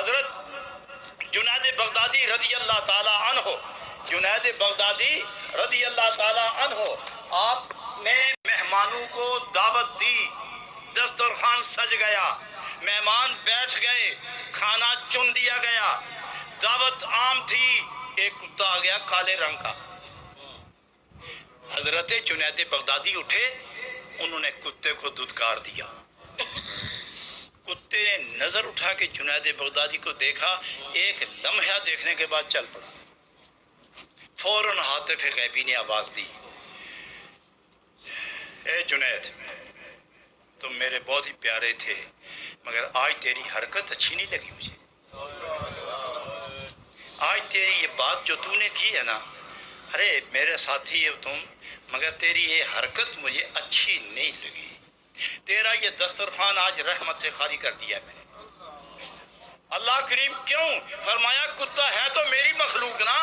حضرت جنید بغدادی رضی اللہ تعالی عنہ، جنید بغدادی رضی اللہ تعالی عنہ، آپ نے مہمانوں کو دعوت دی، دسترخوان سج گیا، مہمان بیٹھ گئے، کھانا چن دیا گیا، دعوت عام تھی، ایک کتا آ گیا کالے رنگ کا۔ حضرت جنید بغدادی اٹھے، انہوں نے کتے کو دھتکار دیا۔ کتے نے نظر اٹھا کے جنید بغدادی کو دیکھا، ایک لمحہ دیکھنے کے بعد چل پڑا۔ فوراً حاطف غیبی نے آواز دی، اے جنید، تم میرے بہت ہی پیارے تھے، مگر آج تیری حرکت اچھی نہیں لگی مجھے۔ آج تیری یہ بات جو تو نے کی ہے نا، ارے میرے ساتھی ہو تم، مگر تیری یہ حرکت مجھے اچھی نہیں لگی۔ تیرا یہ دسترخوان آج رحمت سے خالی کر دیا میں نے۔ اللہ کریم کیوں؟ فرمایا کتا ہے تو میری مخلوق نا،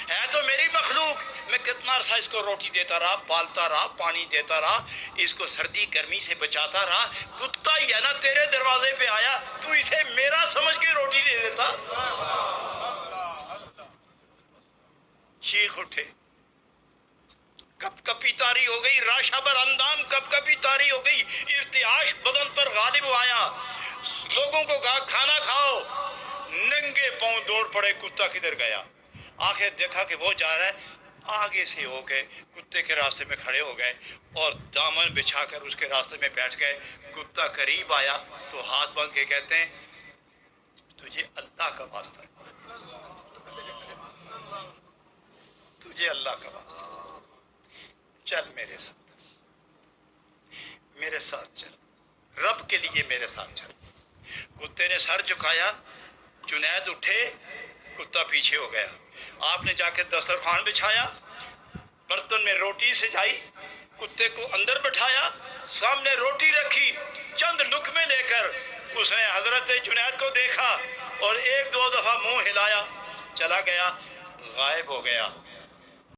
ہے تو میری مخلوق، میں کتنا عرصہ اس کو روٹی دیتا رہا، پالتا رہا، پانی دیتا رہا، اس کو سردی گرمی سے بچاتا رہا، کتا ہی ہے نا، تیرے دروازے پہ آیا، تو اسے میرا سمجھ کے روٹی دے دیتا۔ چیخ اٹھے، کپ کپی تاری ہو گئی، راشا بر اندام کپ کپی تاری ہو گئی، ارتعاش بدن پر غالب آیا، لوگوں کو کہا کھانا کھاؤ، ننگے پاؤں دوڑ پڑے، کتا کدھر گیا؟ آخر دیکھا کہ وہ جا رہا ہے، آگے سے ہو کے کتے کے راستے میں کھڑے ہو گئے اور دامن بچھا کر اس کے راستے میں بیٹھ گئے۔ کتا قریب آیا تو ہاتھ باندھ کے کہتے ہیں، تجھے اللہ کا واسطہ ہے، تجھے اللہ کا واسطہ ہے، چل میرے ساتھ، میرے ساتھ چل، رب کے لیے میرے ساتھ چل۔ کتے نے سر جھکایا، جنید اٹھے، کتا پیچھے ہو گیا۔ آپ نے جا کے دسترخوان بچھایا، برتن میں روٹی سجائی، کتے کو اندر بٹھایا، سامنے روٹی رکھی، چند لقمے لے کر اس نے حضرت جنید کو دیکھا اور ایک دو دفعہ منہ ہلایا، چلا گیا، غائب ہو گیا۔